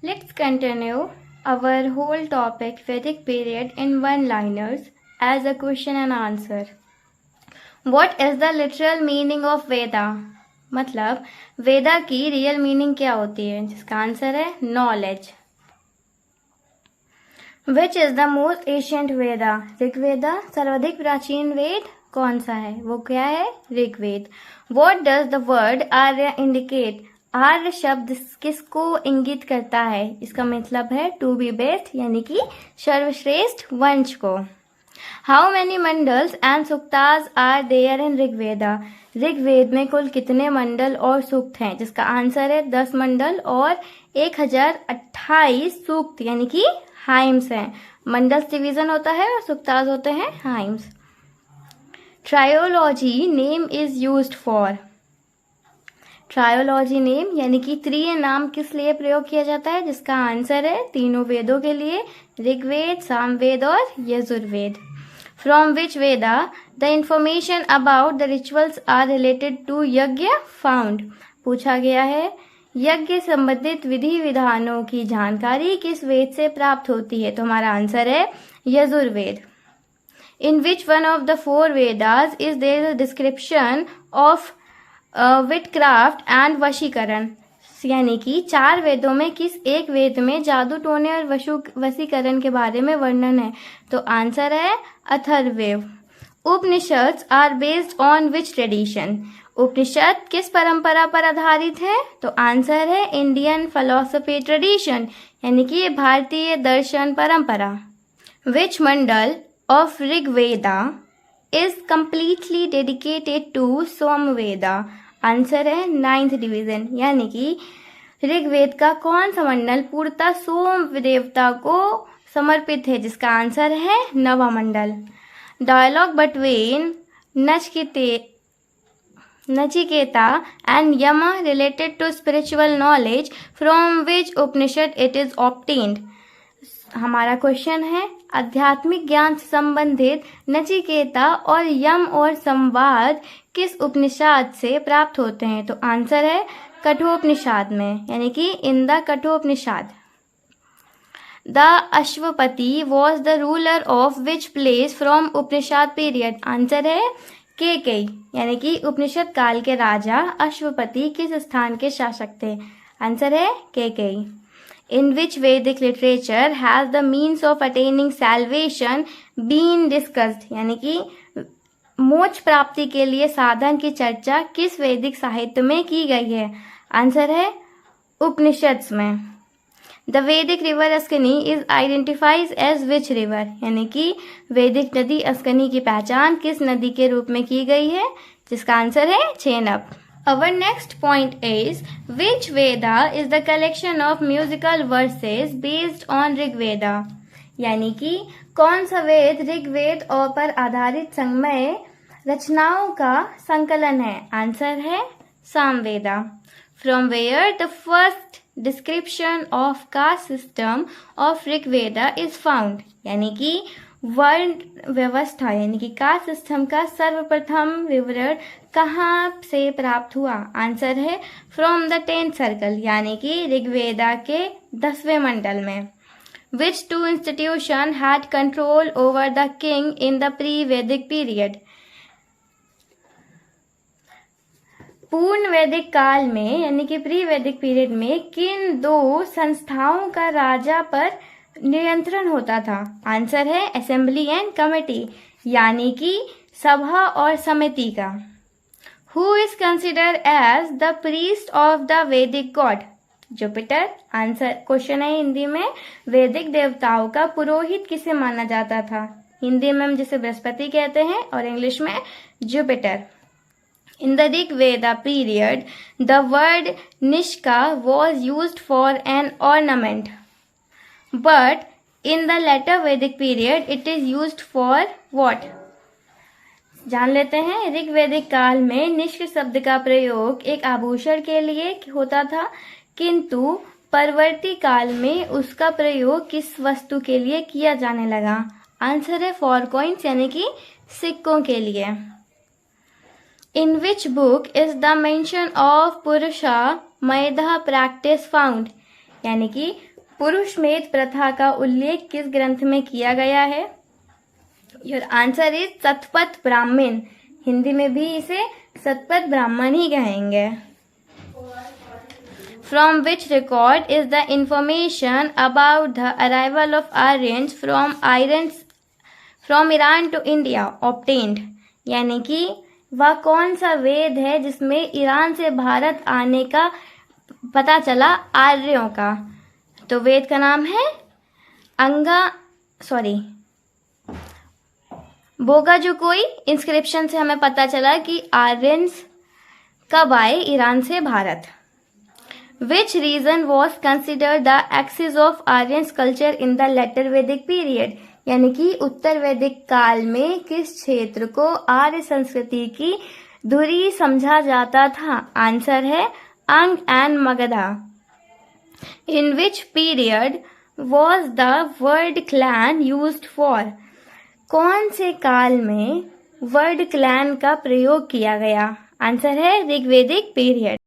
Let's continue our whole topic Vedic period in one-liners as a question and answer. What is the literal meaning of Veda? मतलब वेदा की real meaning क्या होती है, जिसका answer है knowledge. Which is the most ancient Veda? Rigveda. सर्वाधिक प्राचीन वेद कौन सा है? वो क्या है? Rigveda. What does the word Arya indicate? Arya शब्द किसको इंगित करता है? इसका मतलब है टू बी बेस्ट, यानी कि सर्वश्रेष्ठ वंश को. How many mandals and suktas are there in Rigveda? Rigveda में कुल कितने मंडल और सूक्त हैं? जिसका आंसर है 10 मंडल और 1028 सूक्त, यानी कि हाइम्स हैं. मंडल्स डिवीजन होता है और सुक्ताज होते हैं hymns. Trilogy name is used for? Trilogy name यानी कि त्रिय नाम किस लिए प्रयोग किया जाता है? जिसका आंसर है तीनों वेदों के लिए, ऋग्वेद, सामवेद और Yajurveda. From which Veda the information about the rituals are related to yajna found? पूछा गया है यज्ञ संबंधित विधि विधानों की जानकारी किस वेद से प्राप्त होती है? तो हमारा आंसर है Yajurveda. In which one of the 4 Vedas is there a description of witchcraft and vashikaran? यानी कि 4 वेदों में किस एक वेद में जादू टोने और वशीकरण के बारे में वर्णन है? तो आंसर है Atharvaveda. Upanishad are based on which tradition? Upanishad किस परंपरा पर आधारित है? तो आंसर है इंडियन फिलोसफी ट्रेडिशन, यानी कि भारतीय दर्शन परंपरा. Which mandal of Rigveda is completely dedicated to Somveda? Answer है 9th डिवीजन, यानी कि ऋग्वेद का कौन सा मंडल पूर्णतः सोम देवता को समर्पित है? जिसका आंसर है 9वां मंडल. Dialogue between Nachiketa and Yama related to spiritual knowledge from which Upanishad it is obtained? हमारा क्वेश्चन है आध्यात्मिक ज्ञान से संबंधित नचिकेता और यम और संवाद किस उपनिषद से प्राप्त होते हैं? तो आंसर है कठोपनिषद में, यानी कि in the Kathopanishad. The Ashwapati was the ruler of which place from Upanishad period? Answer है केकई, यानी कि उपनिषद काल के राजा अश्वपति किस स्थान के शासक थे? आंसर है Kaikeyi. In which Vedic literature has the means of attaining salvation been discussed? यानी कि मोक्ष प्राप्ति के लिए साधन की चर्चा किस वैदिक साहित्य में की गई है? आंसर है उपनिषद में. The Vedic river Askini is identifies as which river? यानी कि वैदिक नदी अस्कनी की पहचान किस नदी के रूप में की गई है? जिसका आंसर है चेनब. Our next point is which Veda is the collection of musical verses based on Rigveda? यानी कि कौन सा वेद ऋग्वेद और पर आधारित संगमय रचनाओं का संकलन है? आंसर है Samaveda. From where the first description of caste system of Rigveda is found? यानी कि वर्ण व्यवस्था यानी कि कास्ट सिस्टम का सर्वप्रथम विवरण कहाँ से प्राप्त हुआ? आंसर है फ्रॉम द 10th सर्कल, यानी कि ऋग्वेदा के 10वें मंडल में. विच 2 institution had control over the king in the pre वैदिक पीरियड? पूर्ण वैदिक काल में यानी कि प्री वैदिक पीरियड में किन 2 संस्थाओं का राजा पर नियंत्रण होता था? आंसर है असेंबली एंड कमेटी, यानी कि सभा और समिति का. Who is considered as the priest of the Vedic god? Jupiter. Answer question है हिंदी में वैदिक देवताओं का पुरोहित किसे माना जाता था? हिंदी में हम जिसे बृहस्पति कहते हैं और इंग्लिश में Jupiter. In the Rig Veda period, the word Nishka was used for an ornament. But in the later Vedic period, it is used for what? जान लेते हैं. ऋग वैदिक काल में निष्क शब्द का प्रयोग एक आभूषण के लिए होता था, किंतु परवर्ती काल में उसका प्रयोग किस वस्तु के लिए किया जाने लगा? आंसर है फॉर कॉइन्स यानी कि सिक्कों के लिए. In which book is the mention of Purusha Maedha practice found? यानी कि पुरुषमेध प्रथा का उल्लेख किस ग्रंथ में किया गया है? Your answer is Shatapatha Brahmana. Hindi में भी इसे शतपथ ब्राह्मण ही कहेंगे। From which record is the information about the arrival of Aryans from Iran to India obtained? यानी कि वह कौन सा वेद है जिसमें ईरान से भारत आने का पता चला आर्यों का? तो वेद का नाम है बोगाजुकोई। इंस्क्रिप्शन से हमें पता चला कि आर्यंस कब आए ईरान से Bharat. Which region was considered the axis of Aryans culture in the later Vedic period? यानी कि उत्तर वैदिक काल में किस क्षेत्र को आर्य संस्कृति की धुरी समझा जाता था? आंसर है अंग and Magadha. In which period was the word clan used for? कौन से काल में वर्ड क्लैन का प्रयोग किया गया? आंसर है ऋग्वेदिक पीरियड।